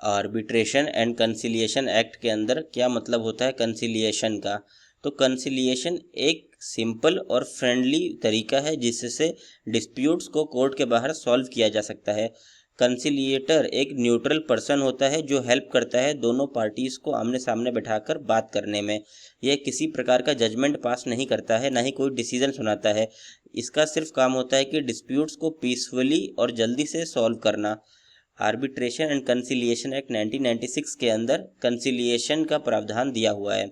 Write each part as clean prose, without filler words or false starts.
Arbitration and conciliation act के अंदर क्या मतलब होता है कंसिलिएशन का। तो कंसिलिएशन एक सिंपल और फ्रेंडली तरीका है जिससे डिस्प्यूट्स को कोर्ट के बाहर सॉल्व किया जा सकता है। कंसिलिएटर एक न्यूट्रल पर्सन होता है जो हेल्प करता है दोनों पार्टीज़ को आमने सामने बैठाकर बात करने में। यह किसी प्रकार का जजमेंट पास नहीं करता है, ना ही कोई डिसीजन सुनाता है। इसका सिर्फ काम होता है कि डिस्प्यूट्स को पीसफुली और जल्दी से सॉल्व करना। आर्बिट्रेशन एंड कंसिलिएशन एक्ट 1996 के अंदर कंसिलिएशन का प्रावधान दिया हुआ है।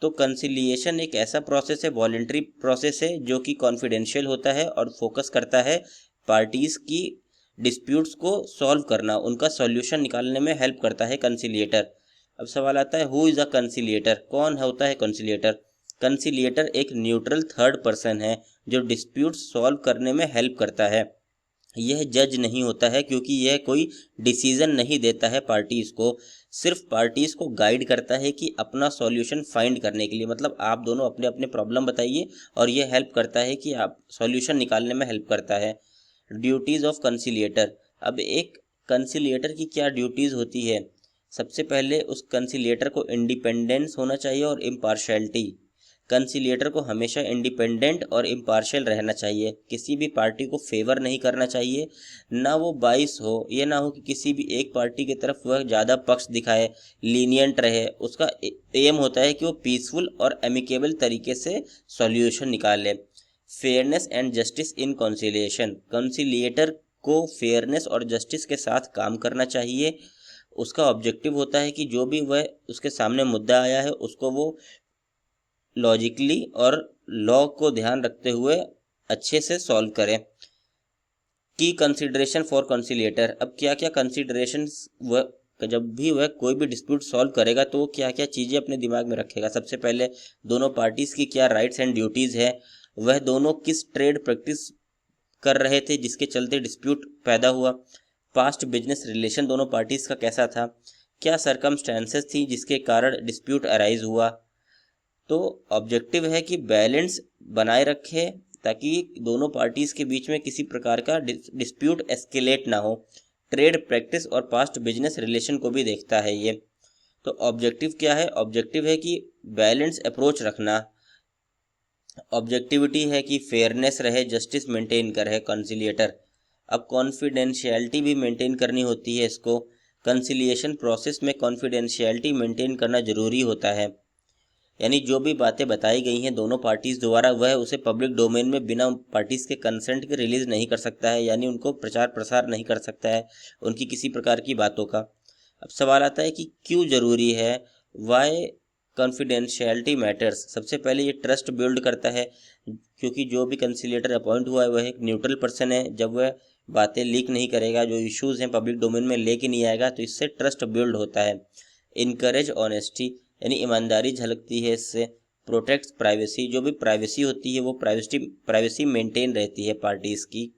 तो कंसिलिएशन एक ऐसा प्रोसेस है, वॉलेंट्री प्रोसेस है, जो कि कॉन्फिडेंशियल होता है और फोकस करता है पार्टीज़ की डिस्प्यूट्स को सॉल्व करना, उनका सॉल्यूशन निकालने में हेल्प करता है कंसिलिएटर। अब सवाल आता है हु इज़ अ कंसिलिएटर, कौन होता है कंसिलिएटर। कंसिलिएटर एक न्यूट्रल थर्ड पर्सन है जो डिस्प्यूट सॉल्व करने में हेल्प करता है। यह जज नहीं होता है क्योंकि यह कोई डिसीजन नहीं देता है पार्टीज़ को, सिर्फ पार्टीज़ को गाइड करता है कि अपना सॉल्यूशन फाइंड करने के लिए। मतलब आप दोनों अपने अपने प्रॉब्लम बताइए और यह हेल्प करता है कि आप सॉल्यूशन निकालने में हेल्प करता है। Duties of conciliator. अब एक कंसिलिएटर की क्या ड्यूटीज़ होती है। सबसे पहले उस कंसिलिएटर को इंडिपेंडेंस होना चाहिए और इम्पार्शियलिटी। कंसिलिएटर को हमेशा इंडिपेंडेंट और इम्पार्शियल रहना चाहिए, किसी भी पार्टी को फेवर नहीं करना चाहिए, ना वो बाइस हो, ये ना हो कि किसी भी एक पार्टी की तरफ वह ज़्यादा पक्ष दिखाए, लीनियंट रहे। उसका एम होता है कि वो पीसफुल और एमिकेबल तरीके से सॉल्यूशन निकाले। Fairness and justice in conciliation. Conciliator को फेयरनेस और जस्टिस के साथ काम करना चाहिए। उसका ऑब्जेक्टिव होता है कि जो भी वह उसके सामने मुद्दा आया है उसको वो लॉजिकली और लॉ को ध्यान रखते हुए अच्छे से सॉल्व करें। की कंसिडरेशन फॉर कंसिलिएटर। अब क्या क्या कंसिडरेशन वह जब भी वह कोई भी डिस्प्यूट सॉल्व करेगा तो वो क्या क्या चीज़ें अपने दिमाग में रखेगा। सबसे पहले दोनों पार्टीज़ की क्या राइट्स एंड ड्यूटीज़ है, वह दोनों किस ट्रेड प्रैक्टिस कर रहे थे जिसके चलते डिस्प्यूट पैदा हुआ, पास्ट बिजनेस रिलेशन दोनों पार्टीज़ का कैसा था, क्या सरकमस्टेंसेस थी जिसके कारण डिस्प्यूट अराइज हुआ। तो ऑब्जेक्टिव है कि बैलेंस बनाए रखे ताकि दोनों पार्टीज़ के बीच में किसी प्रकार का डिस्प्यूट एस्केलेट ना हो। ट्रेड प्रैक्टिस और पास्ट बिजनेस रिलेशन को भी देखता है ये। तो ऑब्जेक्टिव क्या है, ऑब्जेक्टिव है कि बैलेंस अप्रोच रखना। ऑब्जेक्टिविटी है कि फेयरनेस रहे, जस्टिस मेंटेन करे कंसिलिएटर। अब कॉन्फिडेंशियलिटी भी मेंटेन करनी होती है इसको। कंसिलिएशन प्रोसेस में कॉन्फिडेंशियलिटी मेंटेन करना ज़रूरी होता है, यानी जो भी बातें बताई गई हैं दोनों पार्टीज़ द्वारा वह उसे पब्लिक डोमेन में बिना पार्टीज़ के कंसेंट के रिलीज़ नहीं कर सकता है, यानी उनको प्रचार प्रसार नहीं कर सकता है उनकी किसी प्रकार की बातों का। अब सवाल आता है कि क्यों ज़रूरी है, वाई कॉन्फिडेंशियलिटी मैटर्स। सबसे पहले ये ट्रस्ट बिल्ड करता है क्योंकि जो भी कंसिलिएटर अपॉइंट हुआ है वह एक न्यूट्रल पर्सन है। जब वह बातें लीक नहीं करेगा, जो इश्यूज़ हैं पब्लिक डोमेन में लेके नहीं आएगा, तो इससे ट्रस्ट बिल्ड होता है। इनकरेज ऑनेस्टी, यानी ईमानदारी झलकती है इससे। प्रोटेक्ट प्राइवेसी, जो भी प्राइवेसी होती है वो प्राइवेसी मेंटेन रहती है पार्टीज़ की।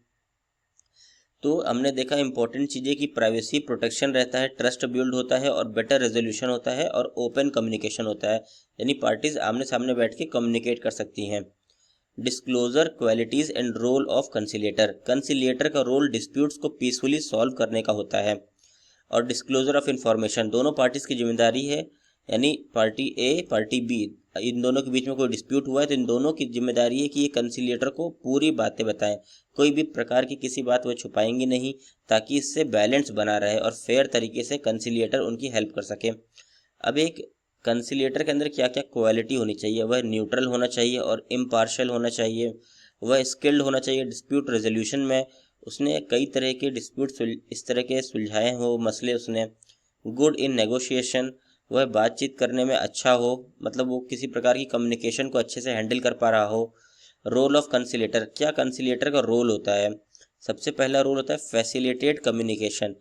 तो हमने देखा इंपॉर्टेंट चीज़ें कि प्राइवेसी प्रोटेक्शन रहता है, ट्रस्ट बिल्ड होता है और बेटर रेजोल्यूशन होता है और ओपन कम्युनिकेशन होता है, यानी पार्टीज़ आमने सामने बैठ के कम्युनिकेट कर सकती हैं। Disclosure qualities and role of conciliator. Conciliator का रोल डिस्प्यूट्स को पीसफुली सॉल्व करने का होता है। और डिस्क्लोजर ऑफ इंफॉर्मेशन, दोनों पार्टीज़ की जिम्मेदारी है, यानी पार्टी ए पार्टी बी, इन दोनों के बीच में कोई डिस्प्यूट हुआ है तो इन दोनों की जिम्मेदारी है कि ये कंसिलिएटर को पूरी बातें बताएं, कोई भी प्रकार की किसी बात वो छुपाएंगे नहीं, ताकि इससे बैलेंस बना रहे और फेयर तरीके से कंसिलिएटर उनकी हेल्प कर सके। अब एक कंसिलिएटर के अंदर क्या क्या क्वालिटी होनी चाहिए, वह न्यूट्रल होना चाहिए और इम्पार्शियल होना चाहिए, वह स्किल्ड होना चाहिए डिस्प्यूट रेजोल्यूशन में, उसने कई तरह के डिस्प्यूट इस तरह के सुलझाए हो मसले उसने। गुड इन नेगोशिएशन, वह बातचीत करने में अच्छा हो, मतलब वो किसी प्रकार की कम्युनिकेशन को अच्छे से हैंडल कर पा रहा हो। रोल ऑफ कंसिलिएटर, क्या कंसिलिएटर का रोल होता है। सबसे पहला रोल होता है फैसिलिटेट कम्युनिकेशन,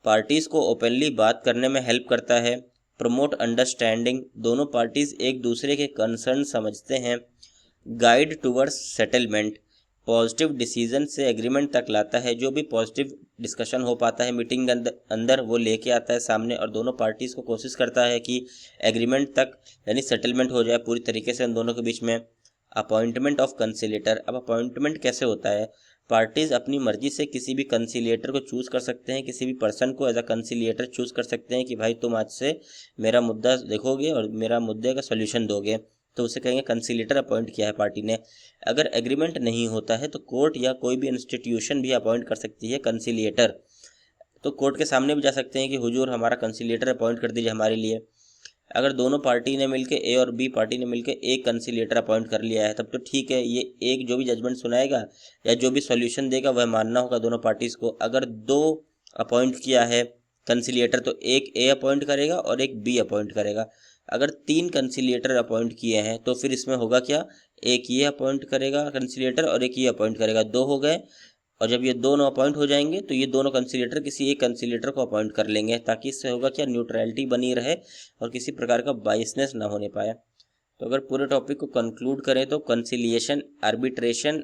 पार्टीज़ को ओपनली बात करने में हेल्प करता है। प्रमोट अंडरस्टैंडिंग, दोनों पार्टीज़ एक दूसरे के कंसर्न समझते हैं। Guide towards settlement, positive decision से एग्रीमेंट तक लाता है, जो भी पॉजिटिव डिस्कशन हो पाता है मीटिंग के अंदर वो लेके आता है सामने और दोनों पार्टीज़ को कोशिश करता है कि एग्रीमेंट तक यानी सेटलमेंट हो जाए पूरी तरीके से उन दोनों के बीच में। Appointment of conciliator. अब अपॉइंटमेंट कैसे होता है, पार्टीज अपनी मर्जी से किसी भी कंसिलिएटर को चूज़ कर सकते हैं, किसी भी पर्सन को एज अ कंसिलिएटर चूज़ कर सकते हैं कि भाई तुम आज से मेरा मुद्दा देखोगे और मेरा मुद्दे का सोल्यूशन दोगे, तो उसे कहेंगे कंसिलिएटर अपॉइंट किया है पार्टी ने। अगर एग्रीमेंट नहीं होता है तो कोर्ट या कोई भी इंस्टीट्यूशन भी अपॉइंट कर सकती है कंसिलिएटर। तो कोर्ट के सामने भी जा सकते हैं कि हुजूर हमारा कंसिलिएटर अपॉइंट कर दीजिए हमारे लिए। अगर दोनों पार्टी ने मिलकर, ए और बी पार्टी ने मिलकर एक कंसिलिएटर अपॉइंट कर लिया है तब तो ठीक है, ये एक जो भी जजमेंट सुनाएगा या जो भी सॉल्यूशन देगा वह मानना होगा दोनों पार्टीज़ को। अगर दो अपॉइंट किया है कंसिलिएटर तो एक ए अपॉइंट करेगा और एक बी अपॉइंट करेगा। अगर 3 कंसिलिएटर अपॉइंट किए हैं तो फिर इसमें होगा क्या, एक ये अपॉइंट करेगा कंसिलिएटर और एक ये अपॉइंट करेगा, 2 हो गए। और जब ये दोनों अपॉइंट हो जाएंगे तो ये दोनों कंसिलेटर किसी एक कंसिलेटर को अपॉइंट कर लेंगे, ताकि इससे होगा क्या, न्यूट्रलिटी बनी रहे और किसी प्रकार का बाइसनेस ना होने पाए। तो अगर पूरे टॉपिक को कंक्लूड करें तो कंसिलिएशन, आर्बिट्रेशन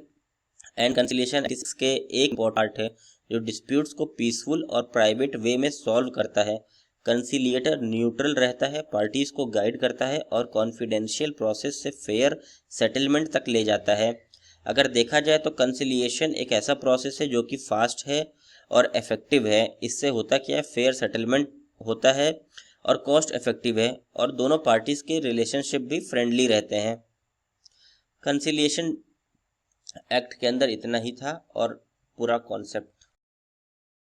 एंड कंसिलिएशन इसके एक पार्ट है जो डिस्प्यूट्स को पीसफुल और प्राइवेट वे में सॉल्व करता है। कंसिलिएटर न्यूट्रल रहता है, पार्टीज को गाइड करता है और कॉन्फिडेंशियल प्रोसेस से फेयर सेटलमेंट तक ले जाता है। अगर देखा जाए तो कंसिलिएशन एक ऐसा प्रोसेस है जो कि फास्ट है और इफेक्टिव है। इससे होता क्या है, फेयर सेटलमेंट होता है और कॉस्ट इफेक्टिव है और दोनों पार्टीज के रिलेशनशिप भी फ्रेंडली रहते हैं। कंसिलिएशन एक्ट के अंदर इतना ही था और पूरा कॉन्सेप्ट